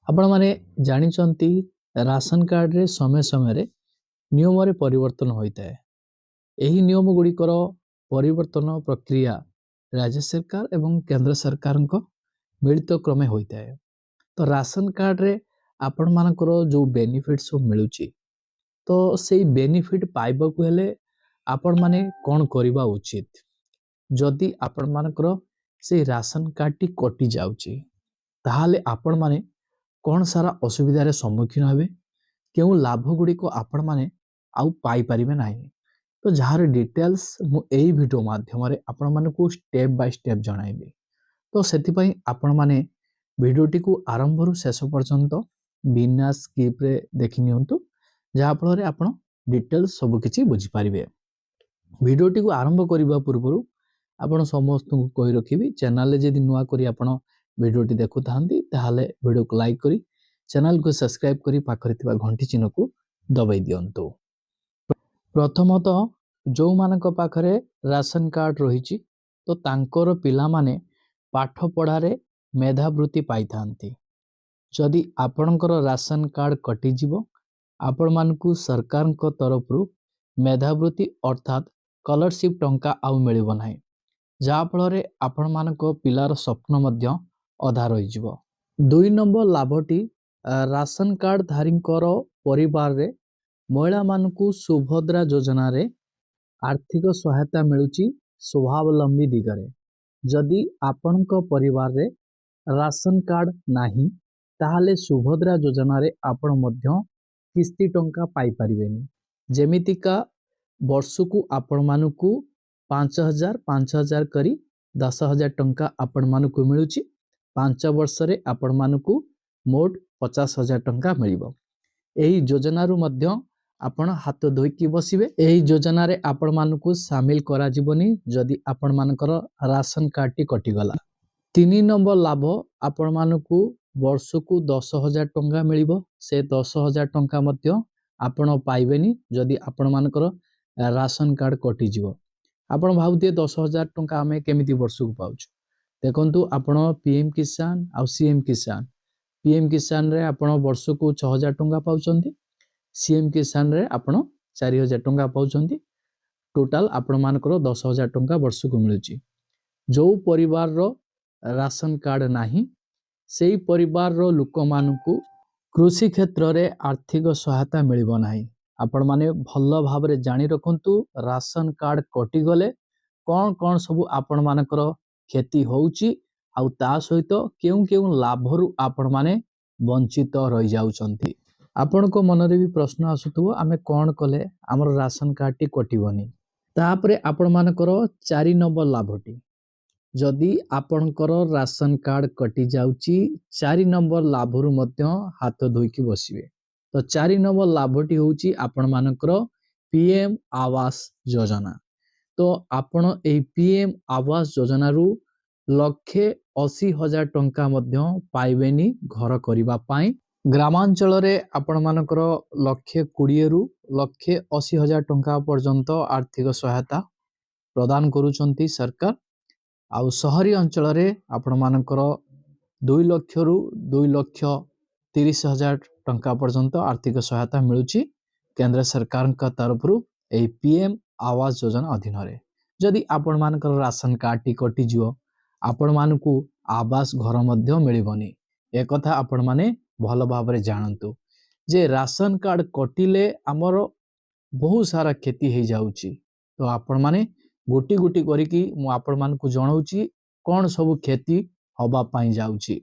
आपण माने जानिचंती ration card रे समय समय रे नियम रे परिवर्तन होइताए। एही नियम गुड़िकर परिवर्तन प्रक्रिया राज्य सरकार एवं केंद्र सरकारଙ୍କ मिलित क्रमे होइताए। तो राशन कार्ड रे आपण मानकर जो बेनिफिट सब मिलुची तो सेई बेनिफिट पाइबाकू हेले आपण माने कोन करिबा उचित। जदि आपण मानकर से राशन कार्ड टी कटि जाउची ताहाले आपण माने कौन सारा असुविधार सम्मुखीन हेबे, केउ लाभ गुड़िक आपण माने आउ पाई परिबे नाही। तो जार डिटेल्स मु एई वीडियो माध्यम रे आपण मानकू स्टेप बाय स्टेप जणाइबे। तो सेति पई आपण माने वीडियोटी को आरंभ रु शेष पर्यंत बिना स्किप रे देखि नियंतु, जहा फल रे आपण डिटेल्स सब किछि बुझी पारिबे। वीडियोटी को आरंभ करिबा पूर्वरु आपण समस्त को कहि रखिबी, चैनल रे जदि नुवा करी आपण वीडियोटी देखु थांती ताहाले वीडियो को लाइक करी चैनल को सब्सक्राइब करी पाखरे थिबा घंटी चिन्ह को दबाई दियंतु। प्रथमतः जो मानक पाखरे राशन कार्ड रहिछि तो तांकर पिला माने पाठ पढ़ारे मेधावृत्ति पाई थांती। जदि आपणकर राशन कार्ड कटि जिवो आपण मानकू सरकार तरफ मेधावृत्ति अर्थात स्कॉलरशिप टंका आउ मिलिबो नाही, जहा फल रे आपण मानक पिलार स्वप्न मध्य अधा रहि जिवो। दुई नंबर लाभटी राशन कार्ड धारीकर परिवार रे महिला मानकू सुभद्रा योजना रे आर्थिक सहायता मिलुची स्वावलंबी दिगरे। जदि आपणक परिवार रे राशन कार्ड नाही ताहाले सुभद्रा योजना रे आपण मध्य किस्ती टंका पाई परिबेनी। जेमितिका वर्षकू आपण मानकू 5,000 करी 10,000 टंका आपण मानकू मिलुची। 5 वर्ष रे आपण मानकू मोट 50,000 टंका मिलिबो। एही योजना रु मध्य आपण हाथ धोइकी बसिबे। एही योजना रे आपण मानकू शामिल करा जिवनी जदि आपण मानकर राशन कार्ड टी कटि गला। 3 नंबर लाभ आपण मानकू वर्षकू 10,000 टंका मिलिबो। से 10,000 टंका मध्य आपण पाइबेनी जदि आपण मानकर राशन कार्ड कटि जिवो। आपण भाबुते 10,000 टंका हमें केमिति वर्षकू पाउछु। देखंतु आपण पीएम किसान आ सीएम किसान, पीएम किसान रे आपण वर्षकू 6,000 टंका पाउचंती, सीएम किसान रे आपण 4,000 टंका पाउचंती। टोटाल आपण मानकर 10,000 टंका वर्षकू मिलुची। जो परिवार रो राशन कार्ड नाही सेई परिवार रो लोक मानकू कृषि क्षेत्र रे आर्थिक सहायता मिलिबो नाही। आपण माने भल्ल भाबरे जानि रखंतु राशन कार्ड कटि गले कोन कोन सब आपण मानकर खेती होउची आउ ता सहित केउ केउ लाभरु आपण माने वंचित रहि जाउचंती। आपण को मन रे भी प्रश्न आसुथबो आमे कोन कले हमर राशन कार्ड टी कटिबोनी। तापरे आपण मानकर 4 नंबर लाभटी जदि आपणकर राशन कार्ड कटि जाउची 4 नंबर लाभरु मध्य हाथ धोइकी बसिबे। तो 4 नंबर लाभटी होउची आपण मानकर पीएम आवास योजना। तो आपण ए पीएम आवास योजना रु 1,80,000 टंका मध्य पाइबेनी घर करिबा पाई। ग्रामांचल रे आपण मानकर 1,20,000 रु 1,80,000 टंका पर्यंत आर्थिक सहायता प्रदान करूचंती सरकार। आउ शहरी अंचल रे आपण मानकर 2 लाख रु 2,30,000 टंका पर्यंत आर्थिक सहायता मिलुची केंद्र सरकार का तरफ रु ए पीएम आवास योजना अधीन रे। जदि आपण मानकर राशन कार्ड टी कटि जिवो आपण मानकू आवास घर मध्य मिलिबनी। ए कथा आपण माने भल भाबरे जानंतु जे राशन कार्ड कटिले हमर बहुत सारा खेती हे जाउची। तो आपण माने गोटी गोटी करिकी मु आपण मानकू जणाउची कोन सब खेती हबा पाई जाउची।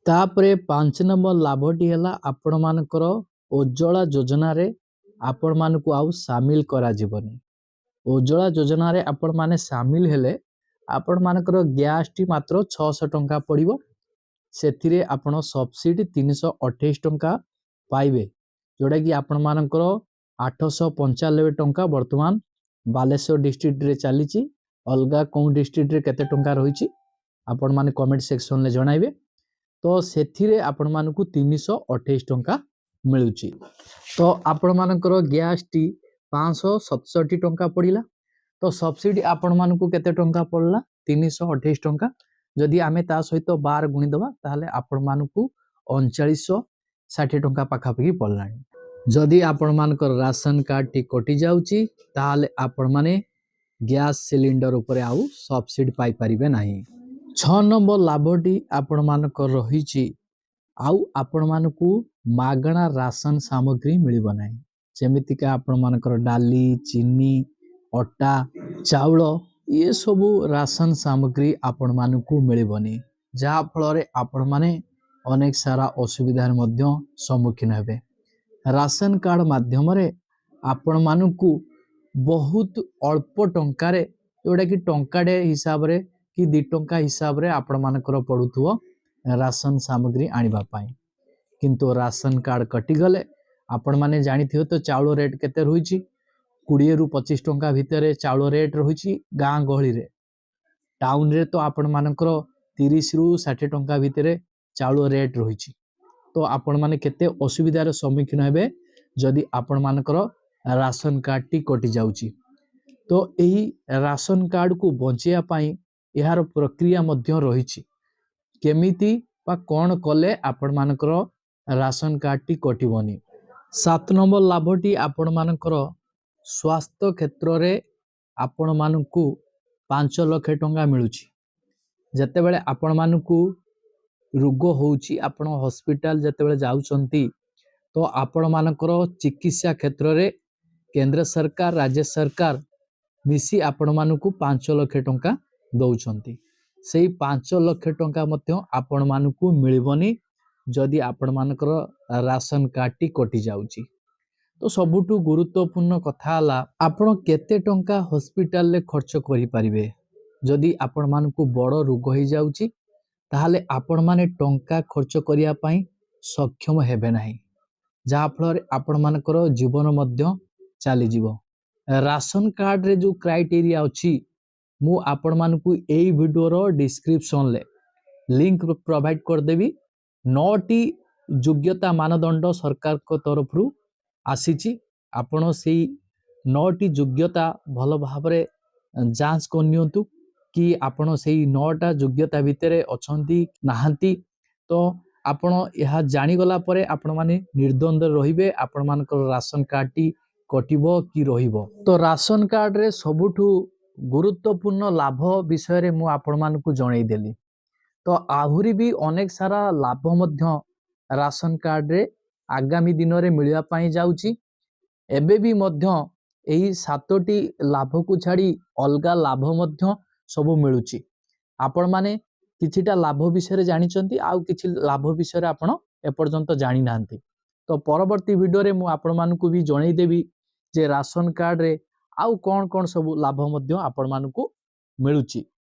तापरे 5 नंबर लाभटी हैला आपण मानकर उज्ज्वला योजना रे आपण मानकू आउ शामिल करा जिवनी। उज्ज्वला योजना रे आपण माने शामिल हेले आपण मानकर गैस टी मात्र 600 टंका पड़िबो। सेथिरे आपण सब्सिडी 328 टंका पाइबे, जोड़ा कि आपण मानकर 895 टंका वर्तमान बालेश्वर डिस्ट्रिक्ट रे चलीची। अलगा कौन डिस्ट्रिक्ट रे केते टंका रहिची आपण माने कमेंट सेक्शन ले जणाइबे। तो सेथिरे आपण मानकू 328 टंका मिलुची। तो आपण मानकर गैस टी 567 टंका पड़िला। तो सब्सिडी आपण मानकू केते टंका पड़ला 328 टंका। जदि आमे ता सहित 12 गुणी दबा ताहले आपण मानकू 3960 ଟଙ୍କା ପାଖାପାଖି ପଡ଼ିଲାଣି। ଯଦି ଆପଣମାନଙ୍କର ରାସନ କାର୍ଡଟି କଟି ଯାଉଛି ତାହେଲେ ଆପଣମାନେ ଗ୍ୟାସ୍ ସିଲିଣ୍ଡର ଉପରେ ଆଉ ସବସିଡି ପାଇପାରିବେ ନାହିଁ। 6 ନମ୍ବର ଲାଭଟି ଆପଣମାନଙ୍କର ରହିଛି ଆଉ ଆପଣମାନଙ୍କୁ ମାଗଣା ରାସନ ସାମଗ୍ରୀ ମିଳିବ ନାହିଁ। ଯେମିତିକା ଆପଣମାନଙ୍କର ଡାଲି, ଚିନି, ଅଟା, ଚାଉଳ ଏସବୁ ରାସନ ସାମଗ୍ରୀ ଆପଣମାନଙ୍କୁ ମିଳିବନି, ଯାହାଫଳରେ ଆପଣମାନେ ଅନେକ ସାରା ଅସୁବିଧାର ମଧ୍ୟ ସମ୍ମୁଖୀନ ହେବେ। ରାସନ କାର୍ଡ ମାଧ୍ୟମରେ ଆପଣମାନଙ୍କୁ ବହୁତ ଅଳ୍ପ ଟଙ୍କାରେ, ଯେଉଁଟାକି ଟଙ୍କାଟେ ହିସାବରେ କି 2 ଟଙ୍କା ହିସାବରେ ଆପଣମାନଙ୍କର ପଡ଼ୁଥିବ ରାସନ ସାମଗ୍ରୀ ଆଣିବା ପାଇଁ। କିନ୍ତୁ ରାସନ କାର୍ଡ କଟିଗଲେ ଆପଣମାନେ ଜାଣିଥିବେ ତ ଚାଉଳ ରେଟ୍ କେତେ ରହିଛି। 20 ରୁ 25 ଟଙ୍କା ଭିତରେ ଚାଉଳ ରେଟ୍ ରହିଛି ଗାଁ ଗହଳିରେ। ଟାଉନରେ ତ ଆପଣମାନଙ୍କର 30 ରୁ 60 ଟଙ୍କା ଭିତରେ ଚାଉଳ ରେଟ୍ ରହିଛି। ତ ଆପଣମାନେ କେତେ ଅସୁବିଧାର ସମ୍ମୁଖୀନ ହେବେ ଯଦି ଆପଣମାନଙ୍କର ରାସନ କାର୍ଡଟି କଟି ଯାଉଛି। ତ ଏହି ରାସନ କାର୍ଡକୁ ବଞ୍ଚାଇବା ପାଇଁ ଏହାର ପ୍ରକ୍ରିୟା ମଧ୍ୟ ରହିଛି। କେମିତି ବା କ'ଣ କଲେ ଆପଣମାନଙ୍କର ରାସନ କାର୍ଡଟି କଟିବନି। 7 ନମ୍ବର ଲାଭଟି ଆପଣମାନଙ୍କର ସ୍ୱାସ୍ଥ୍ୟ କ୍ଷେତ୍ରରେ ଆପଣମାନଙ୍କୁ 5 ଲକ୍ଷ ଟଙ୍କା ମିଳୁଛି। ଯେତେବେଳେ ଆପଣମାନଙ୍କୁ ରୋଗ ହେଉଛି, ଆପଣ ହସ୍ପିଟାଲ ଯେତେବେଳେ ଯାଉଛନ୍ତି ତ ଆପଣମାନଙ୍କର ଚିକିତ୍ସା କ୍ଷେତ୍ରରେ କେନ୍ଦ୍ର ସରକାର, ରାଜ୍ୟ ସରକାର ମିଶି ଆପଣମାନଙ୍କୁ 5 ଲକ୍ଷ ଟଙ୍କା ଦେଉଛନ୍ତି। ସେଇ 5 ଲକ୍ଷ ଟଙ୍କା ମଧ୍ୟ ଆପଣମାନଙ୍କୁ ମିଳିବନି ଯଦି ଆପଣମାନଙ୍କର ରାସନ କାର୍ଡଟି କଟି ଯାଉଛି। ତ ସବୁଠୁ ଗୁରୁତ୍ୱପୂର୍ଣ୍ଣ କଥା ହେଲା ଆପଣ କେତେ ଟଙ୍କା ହସ୍ପିଟାଲରେ ଖର୍ଚ୍ଚ କରିପାରିବେ। ଯଦି ଆପଣମାନଙ୍କୁ ବଡ଼ ରୋଗ ହେଇଯାଉଛି ତାହେଲେ ଆପଣମାନେ ଟଙ୍କା ଖର୍ଚ୍ଚ କରିବା ପାଇଁ ସକ୍ଷମ ହେବେ ନାହିଁ, ଯାହାଫଳରେ ଆପଣମାନଙ୍କର ଜୀବନ ମଧ୍ୟ ଚାଲିଯିବ। ରାସନ କାର୍ଡରେ ଯେଉଁ କ୍ରାଇଟେରିଆ ଅଛି ମୁଁ ଆପଣମାନଙ୍କୁ ଏଇ ଭିଡ଼ିଓର ଡିସ୍କ୍ରିପସନରେ ଲିଙ୍କ ପ୍ରୋଭାଇଡ଼ କରିଦେବି। 9ଟି ଯୋଗ୍ୟତା ମାନଦଣ୍ଡ ସରକାରଙ୍କ ତରଫରୁ ଆସିଛି। ଆପଣ ସେଇ 9ଟି ଯୋଗ୍ୟତା ଭଲ ଭାବରେ ଯାଞ୍ଚ କରିନିଅନ୍ତୁ କି ଆପଣ ସେଇ 9ଟା ଯୋଗ୍ୟତା ଭିତରେ ଅଛନ୍ତି ନାହାନ୍ତି। ତ ଆପଣ ଏହା ଜାଣିଗଲା ପରେ ଆପଣମାନେ ନିର୍ଦ୍ୱନ୍ଦ୍ୱ ରହିବେ ଆପଣମାନଙ୍କର ରାସନ କାର୍ଡଟି କଟିବ କି ରହିବ। ତ ରାସନ କାର୍ଡରେ ସବୁଠୁ ଗୁରୁତ୍ୱପୂର୍ଣ୍ଣ ଲାଭ ବିଷୟରେ ମୁଁ ଆପଣମାନଙ୍କୁ ଜଣେଇଦେଲି। ତ ଆହୁରି ବି ଅନେକ ସାରା ଲାଭ ମଧ୍ୟ ରାସନ କାର୍ଡରେ ଆଗାମୀ ଦିନରେ ମିଳିବା ପାଇଁ ଯାଉଛି। ଏବେ ବି ମଧ୍ୟ ଏହି 7ଟି ଲାଭକୁ ଛାଡ଼ି ଅଲଗା ଲାଭ ମଧ୍ୟ ସବୁ ମିଳୁଛି। ଆପଣମାନେ କିଛିଟା ଲାଭ ବିଷୟରେ ଜାଣିଛନ୍ତି, ଆଉ କିଛି ଲାଭ ବିଷୟରେ ଆପଣ ଏପର୍ଯ୍ୟନ୍ତ ଜାଣିନାହାନ୍ତି। ତ ପରବର୍ତ୍ତୀ ଭିଡ଼ିଓରେ ମୁଁ ଆପଣମାନଙ୍କୁ ବି ଜଣେଇଦେବି ଯେ ରାସନ କାର୍ଡରେ ଆଉ କ'ଣ କ'ଣ ସବୁ ଲାଭ ମଧ୍ୟ ଆପଣମାନଙ୍କୁ ମିଳୁଛି।